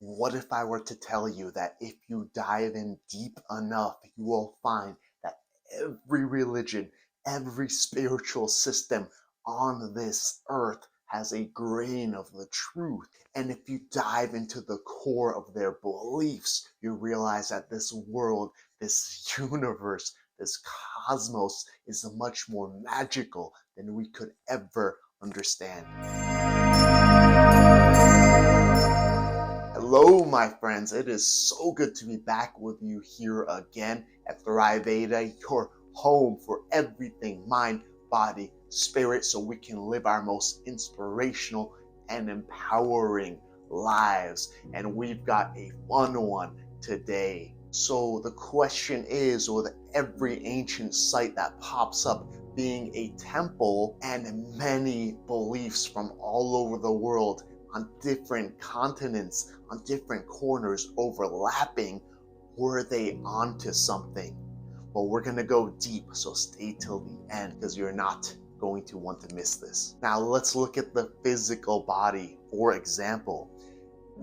What if I were to tell you that if you dive in deep enough, you will find that every religion, every spiritual system on this earth has a grain of the truth. And if you dive into the core of their beliefs, you realize that this world, this universe, this cosmos is much more magical than we could ever understand. Hello, my friends. It is so good to be back with you here again at Thrive Ada, your home for everything mind, body, spirit, so we can live our most inspirational and empowering lives. And we've got a fun one today. So the question is, with every ancient site that pops up being a temple and many beliefs from all over the world on different continents, on different corners overlapping, were they onto something? Well, we're going to go deep, so stay till the end because you're not going to want to miss this. Now, let's look at the physical body. For example,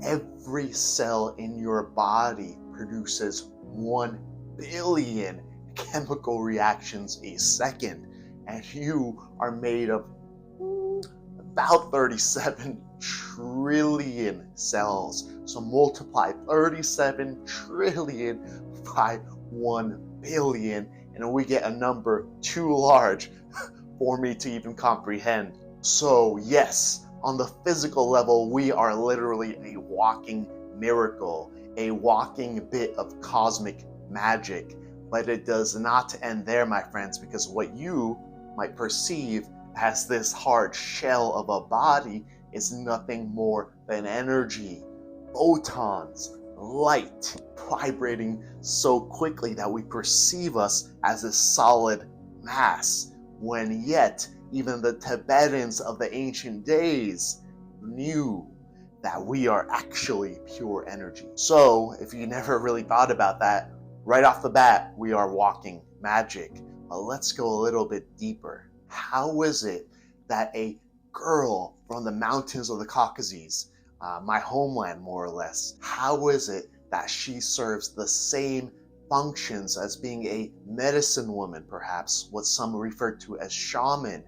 every cell in your body produces 1 billion chemical reactions a second, and you are made of about 37 trillion cells. So multiply 37 trillion by 1 billion, and we get a number too large for me to even comprehend. So yes, on the physical level, we are literally a walking miracle, a walking bit of cosmic magic. But it does not end there, my friends, because what you might perceive as this hard shell of a body is nothing more than energy, photons, light, vibrating so quickly that we perceive us as a solid mass, when yet even the Tibetans of the ancient days knew that we are actually pure energy. So if you never really thought about that, right off the bat, we are walking magic. But let's go a little bit deeper. How is it that a girl from the mountains of the Caucasus, my homeland more or less, how is it that she serves the same functions as being a medicine woman, perhaps what some refer to as shaman,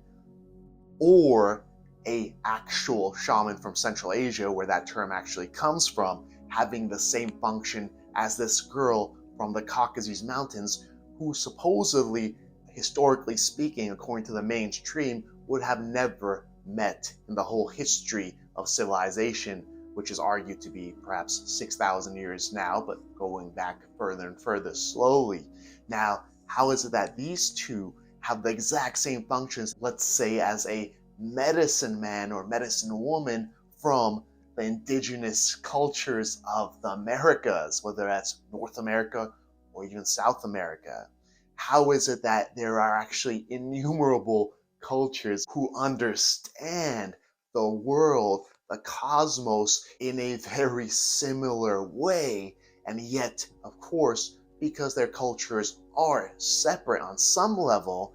or a actual shaman from Central Asia, where that term actually comes from, having the same function as this girl from the Caucasus Mountains, who supposedly, historically speaking, according to the mainstream, would have never met in the whole history of civilization, which is argued to be perhaps 6,000 years now, but going back further and further slowly. Now, how is it that these two have the exact same functions, let's say, as a medicine man or medicine woman from the indigenous cultures of the Americas, whether that's North America or even South America? How is it that there are actually innumerable cultures who understand the world, the cosmos, in a very similar way, and yet, of course, because their cultures are separate on some level,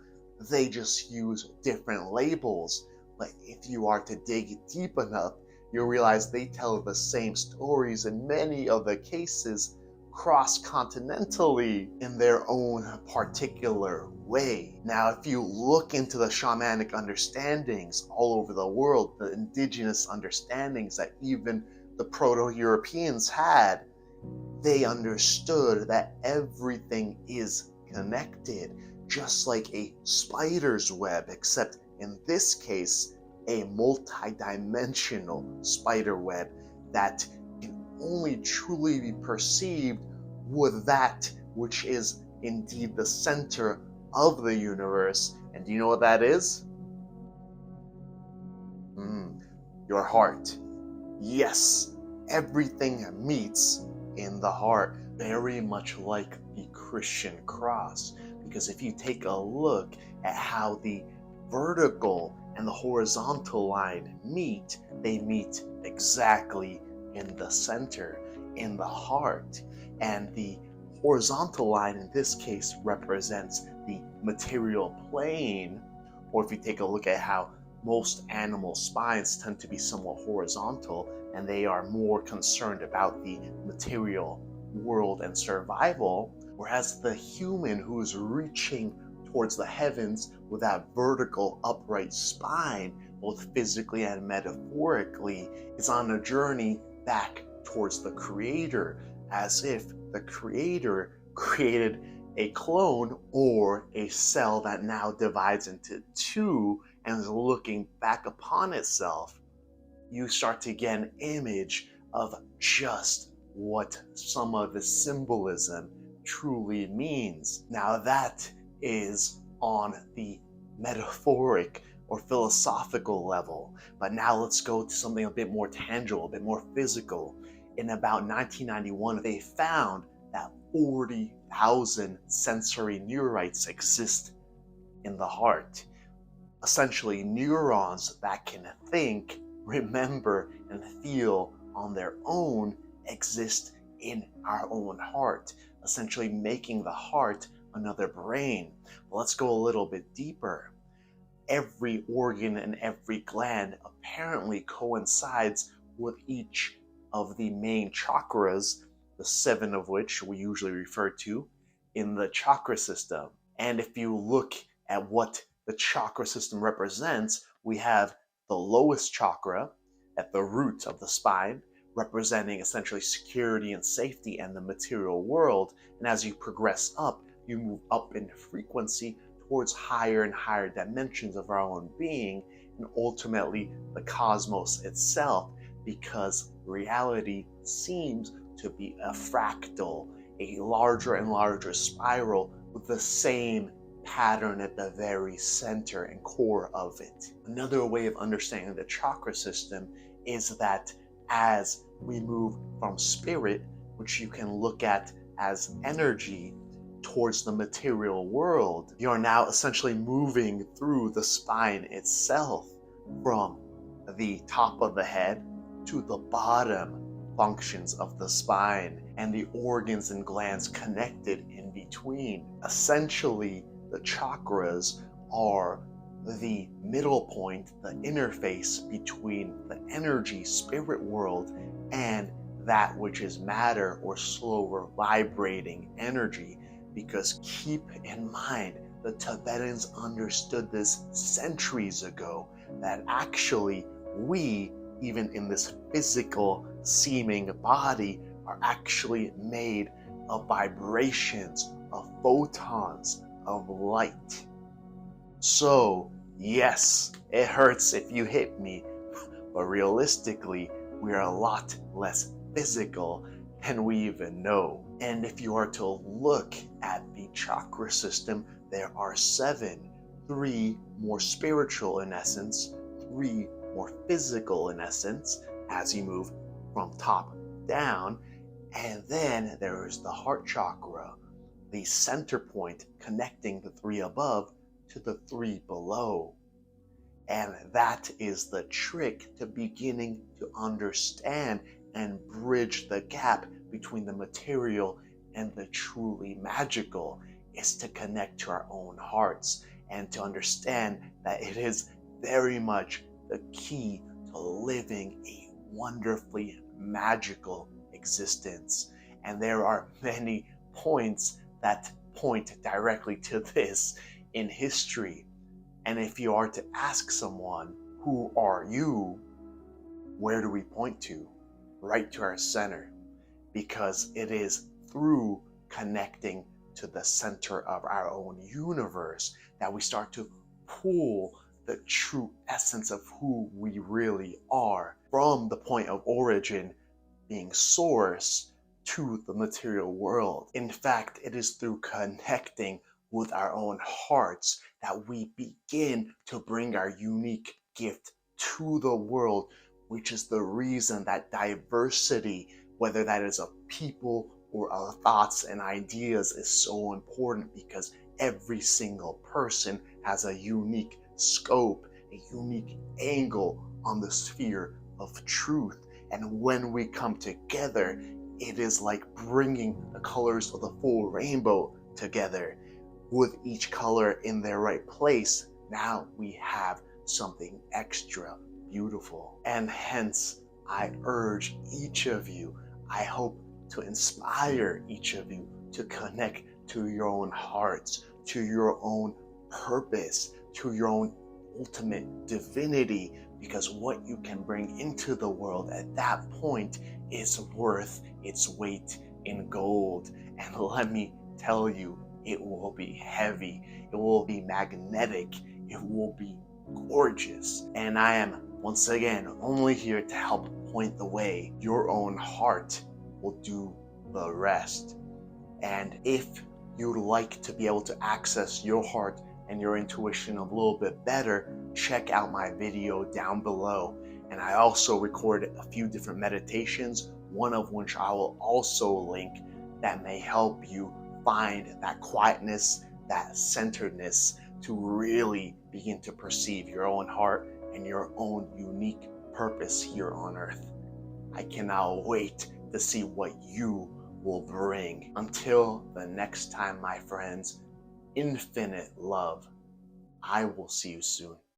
they just use different labels? But if you are to dig deep enough, you'll realize they tell the same stories in many of the cases, cross-continentally, in their own particular way. Now, if you look into the shamanic understandings all over the world, the indigenous understandings that even the Proto-Europeans had, they understood that everything is connected, just like a spider's web, except in this case, a multi-dimensional spider web that can only truly be perceived with that which is indeed the center of the universe. And do you know what that is? Your heart. Yes, everything meets in the heart, very much like the Christian cross. Because if you take a look at how the vertical and the horizontal line meet, they meet exactly in the center, in the heart. And the horizontal line in this case represents the material plane, or if you take a look at how most animal spines tend to be somewhat horizontal, and they are more concerned about the material world and survival, whereas the human who is reaching towards the heavens with that vertical upright spine, both physically and metaphorically, is on a journey back towards the creator, as if the creator created a clone or a cell that now divides into two and is looking back upon itself. You start to get an image of just what some of the symbolism truly means. Now that is on the metaphoric or philosophical level, but now let's go to something a bit more tangible, a bit more physical. In about 1991, they found that 40,000 sensory neurites exist in the heart. Essentially, neurons that can think, remember, and feel on their own exist in our own heart, essentially making the heart another brain. But let's go a little bit deeper. Every organ and every gland apparently coincides with each of the main chakras, the 7 of which we usually refer to in the chakra system. And if you look at what the chakra system represents, we have the lowest chakra at the root of the spine, representing essentially security and safety and the material world. And as you progress up, you move up in frequency towards higher and higher dimensions of our own being, and ultimately the cosmos itself, because reality seems to be a fractal, a larger and larger spiral with the same pattern at the very center and core of it. Another way of understanding the chakra system is that as we move from spirit, which you can look at as energy, towards the material world, you are now essentially moving through the spine itself, from the top of the head to the bottom functions of the spine and the organs and glands connected in between. Essentially, the chakras are the middle point, the interface between the energy spirit world and that which is matter or slower vibrating energy. Because keep in mind, the Tibetans understood this centuries ago, that actually we, even in this physical seeming body, are actually made of vibrations, of photons, of light. So yes, it hurts if you hit me, but realistically, we are a lot less physical than we even know. And if you are to look at the chakra system, there are 7, 3 more spiritual in essence, 3 more physical in essence, as you move from top down. And then there is the heart chakra, the center point connecting the 3 above to the 3 below. And that is the trick to beginning to understand and bridge the gap between the material and the truly magical, is to connect to our own hearts and to understand that it is very much the key to living a wonderfully magical existence. And there are many points that point directly to this in history. And if you are to ask someone, who are you? Where do we point to? Right to our center. Because it is through connecting to the center of our own universe that we start to pull the true essence of who we really are from the point of origin, being source, to the material world. In fact, it is through connecting with our own hearts that we begin to bring our unique gift to the world, which is the reason that diversity, whether that is of people or of thoughts and ideas, is so important, because every single person has a unique scope, a unique angle on the sphere of truth. And when we come together, it is like bringing the colors of the full rainbow together. With each color in their right place, now we have something extra beautiful. And hence, I urge each of you, I hope to inspire each of you to connect to your own hearts, to your own purpose, to your own ultimate divinity, because what you can bring into the world at that point is worth its weight in gold. And let me tell you, it will be heavy, it will be magnetic, it will be gorgeous. And I am, once again, only here to help point the way. Your own heart will do the rest. And if you'd like to be able to access your heart and your intuition a little bit better, check out my video down below. And I also recorded a few different meditations, one of which I will also link, that may help you find that quietness, that centeredness, to really begin to perceive your own heart and your own unique purpose here on earth. I cannot wait to see what you will bring. Until the next time, my friends, infinite love. I will see you soon.